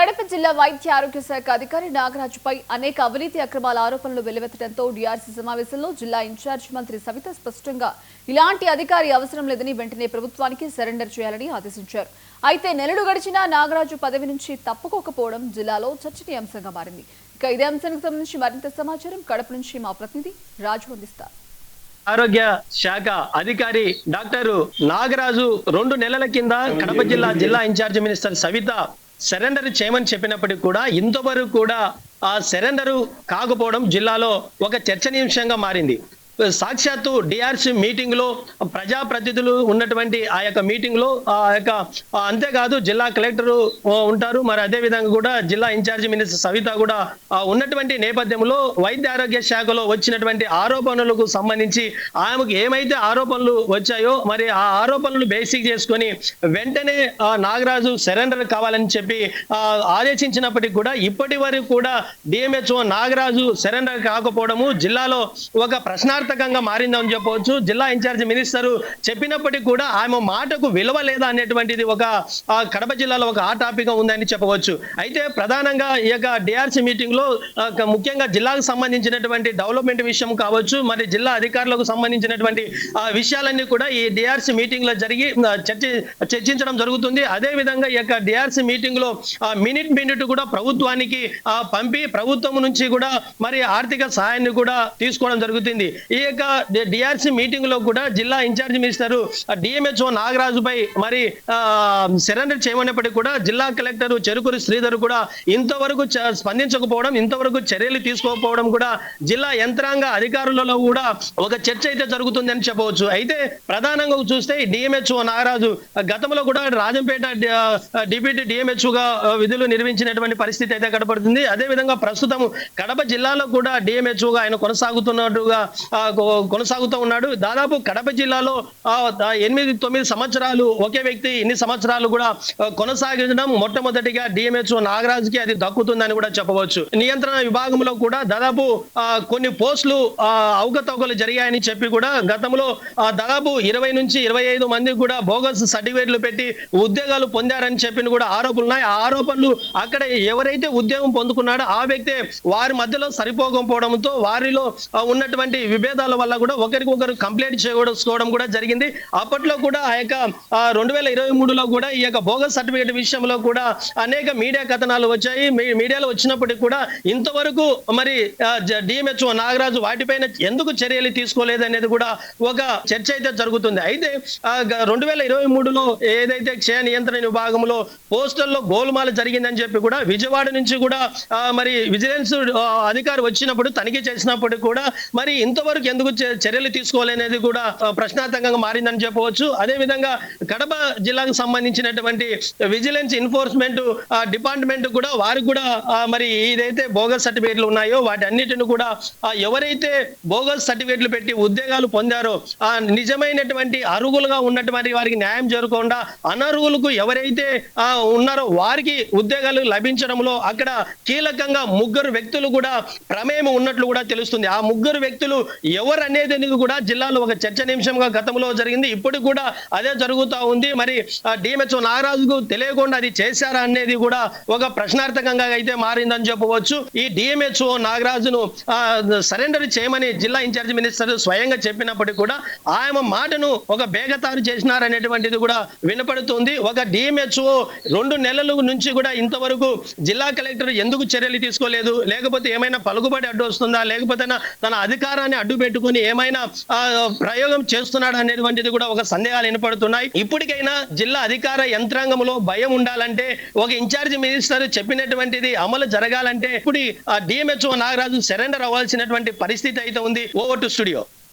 కడప జిల్లా వైద్య ఆరోగ్య శాఖ అధికారి నాగరాజుపై అనేక అవినీతి అక్రమాల ఆరోపణలు వెలువెత్తడంతో డీఆర్సీ సమావేశంలో జిల్లా ఇన్ఛార్జ్ మంత్రి సవిత స్పష్టంగా ఇలాంటి అధికారి అవసరం లేదని వెంటనే ప్రభుత్వానికి సరెండర్ చేయాలని ఆదేశించారు. అయితే నెలలు గడిచినా నాగరాజు పదవి నుంచి తప్పుకోకపోవడం జిల్లాలో చర్చనీయాంశంగా మారింది. ఇక ఇదే అంశానికి సంబంధించి మరింత సమాచారం కడప నుంచి మా ప్రతినిధి రాజు అందిస్తారు. ఆరోగ్య శాఖ అధికారి డాక్టర్ నాగరాజు 2 నెలల కింద కడప జిల్లా ఇన్ఛార్జ్ మినిస్టర్ సవిత సరెండర్ చేయమని చెప్పినప్పటికీ కూడా ఇంతవరకు కూడా ఆ సరెండర్ కాకపోవడం జిల్లాలో ఒక చర్చనీయాంశంగా మారింది. సాక్షాత్తు డిఆర్సీ మీటింగ్ లో ప్రజాప్రతినిధులు ఉన్నటువంటి ఆ యొక్క మీటింగ్ లో అంతేకాదు జిల్లా కలెక్టర్ ఉంటారు, మరి అదే విధంగా కూడా జిల్లా ఇన్ఛార్జి మినిస్టర్ సవిత కూడా ఉన్నటువంటి నేపథ్యంలో వైద్య ఆరోగ్య శాఖలో వచ్చినటువంటి ఆరోపణలకు సంబంధించి ఆమెకు ఏమైతే ఆరోపణలు వచ్చాయో మరి ఆ ఆరోపణలు బేసిక్ చేసుకొని వెంటనే నాగరాజు సరెండర్ కావాలని చెప్పి ఆదేశించినప్పటికీ కూడా ఇప్పటి వరకు కూడా డిఎంహెచ్ఓ నాగరాజు సరెండర్ కాకపోవడము జిల్లాలో ఒక ప్రశ్నార్థకంగా మారిందని చెప్పవచ్చు. జిల్లా ఇన్ఛార్జి మినిస్టర్ చెప్పినప్పటికీ కూడా ఆమె మాటకు విలువ లేదా అనేటువంటిది ఒక కడప జిల్లాలో ఒక ఆ టాపిక్ ఉందని చెప్పవచ్చు. అయితే ప్రధానంగా ఈ యొక్క డిఆర్సీ మీటింగ్ లో ముఖ్యంగా జిల్లాకు సంబంధించినటువంటి డెవలప్మెంట్ విషయం కావచ్చు, మరి జిల్లా అధికారులకు సంబంధించినటువంటి విషయాలన్నీ కూడా ఈ డిఆర్సీ మీటింగ్ లో జరిగి చర్చించడం జరుగుతుంది. అదే విధంగా ఈ యొక్క డిఆర్సీ మీటింగ్ లో మినిట్ కూడా ప్రభుత్వానికి పంపి ప్రభుత్వం నుంచి కూడా మరి ఆర్థిక సహాయాన్ని కూడా తీసుకోవడం జరుగుతుంది. ఈ యొక్క డిఆర్సీ మీటింగ్ లో కూడా జిల్లా ఇన్ఛార్జ్ మినిస్టర్ డిఎంహెచ్ఓ నాగరాజుపై మరి సరెండర్ చేయమన్నప్పటికీ కూడా జిల్లా కలెక్టర్ చెరుకూరి శ్రీధర్ కూడా ఇంతవరకు స్పందించకపోవడం, ఇంతవరకు చర్యలు తీసుకోకపోవడం కూడా జిల్లా యంత్రాంగ అధికారులలో కూడా ఒక చర్చ అయితే జరుగుతుందని చెప్పవచ్చు. అయితే ప్రధానంగా చూస్తే డిఎంహెచ్ఓ నాగరాజు గతంలో కూడా రాజంపేట డిప్యూటీ డిఎంహెచ్ఓగా విధులు నిర్వహించినటువంటి పరిస్థితి అయితే కనపడుతుంది. అదే విధంగా ప్రస్తుతం కడప జిల్లాలో కూడా డిఎంహెచ్ఓగా ఆయన కొనసాగుతూ ఉన్నాడు. దాదాపు కడప జిల్లాలో 8-9 సంవత్సరాలు ఒకే వ్యక్తి ఇన్ని సంవత్సరాలు కూడా కొనసాగించడం మొట్టమొదటిగా డిఎంహెచ్ఓ నాగరాజుకి అది దక్కుతుందని కూడా చెప్పవచ్చు. నియంత్రణ విభాగంలో కూడా దాదాపు కొన్ని పోస్టులు అవకతవకలు జరిగాయని చెప్పి కూడా గతంలో దాదాపు 20 నుంచి 25 మంది కూడా బోగస్ సర్టిఫికేట్లు పెట్టి ఉద్యోగాలు పొందారని చెప్పిన కూడా ఆరోపణలు ఉన్నాయి. ఆ ఆరోపణలు అక్కడ ఎవరైతే ఉద్యోగం పొందుకున్నాడో ఆ వ్యక్తే వారి మధ్యలో సరిపోకపోవడంతో వారిలో ఉన్నటువంటి విభేదాల వల్ల కూడా ఒకరికొకరు కంప్లైంట్ చేసుకోవడం కూడా జరిగింది. అప్పట్లో కూడా ఆ యొక్క 2023లో కూడా ఈ యొక్క బోగస్ సర్టిఫికేట్ విషయంలో కూడా అనేక మీడియా కథనాలు వచ్చాయి. మీడియాలో వచ్చినప్పటికీ కూడా ఇంతవరకు మరి డిఎంహెచ్ఓ నాగరాజు వాటిపైన ఎందుకు చర్యలు తీసుకోలేదు అనేది కూడా ఒక చర్చ అయితే జరుగుతుంది. అయితే 2023లో ఏదైతే క్షయ నియంత్రణ విభాగంలో పోస్టల్లో గోల్మాల జరిగిందని చెప్పి కూడా విజయవాడ నుంచి కూడా మరి విజిలెన్స్ అధికారి వచ్చినప్పుడు తనిఖీ చేసినప్పుడు కూడా మరి ఇంతవరకు ఎందుకు చర్యలు తీసుకోవాలనేది కూడా ప్రశ్నార్థకంగా మారిందని చెప్పవచ్చు. అదే విధంగా కడప జిల్లాకు సంబంధించినటువంటి విజిలెన్స్ ఎన్ఫోర్స్మెంట్ డిపార్ట్మెంట్ కూడా వారికి కూడా మరి ఏదైతే బోగస్ సర్టిఫికేట్లు ఉన్నాయో వాటి అన్నిటిని కూడా ఎవరైతే బోగస్ సర్టిఫికేట్లు పెట్టి ఉద్యోగాలు పొందారో ఆ నిజమైనటువంటి అర్హులుగా ఉన్నటువంటి వారికి న్యాయం జరగకుండా అనర్హులకు ఎవరైతే ఉన్నారో వారికి ఉద్యోగాలు లభించడంలో అక్కడ కీలకంగా 3 వ్యక్తులు కూడా ప్రమేయం ఉన్నట్లు కూడా తెలుస్తుంది. ఆ 3 వ్యక్తులు ఎవరు అనేది కూడా జిల్లాలో ఒక చర్చనీయాంశంగా గతంలో జరిగింది. ఇప్పుడు కూడా అదే జరుగుతూ ఉంది. మరి డిఎంహెచ్ఓ నాగరాజుకు తెలియకుండా అది చేశారా అనేది కూడా ఒక ప్రశ్నార్థకంగా అయితే మారిందని చెప్పవచ్చు. ఈ డిఎంహెచ్ఓ నాగరాజును సరెండర్ చేయమని జిల్లా ఇన్ఛార్జ్ మినిస్టర్ స్వయంగా చెప్పినప్పటికీ కూడా ఆయన మాటను ఒక బేగతారు చేసినారనేటువంటిది కూడా వినపడుతుంది. ఒక డిఎంహెచ్ఓ 2 నెలల నుంచి కూడా ఇంతవరకు జిల్లా కలెక్టర్ ఎందుకు చర్యలు తీసుకోలేదు, లేకపోతే ఏమైనా పలుకుబడి అడ్డు వస్తుందా, లేకపోతే తన అధికారాన్ని అడ్డు పెట్టుకుని ఏమైనా ప్రయోగం చేస్తున్నాడు అనేటువంటిది కూడా ఒక సందేహాలు వినపడుతున్నాయి. ఇప్పటికైనా జిల్లా అధికార యంత్రాంగంలో భయం ఉండాలంటే, ఒక ఇన్ఛార్జ్ మినిస్టర్ చెప్పినటువంటిది అమలు జరగాలంటే ఇప్పుడు డిఎంహెచ్ఓ నాగరాజు సరెండర్ అవ్వాల్సినటువంటి పరిస్థితి అయితే ఉంది. Over to studio.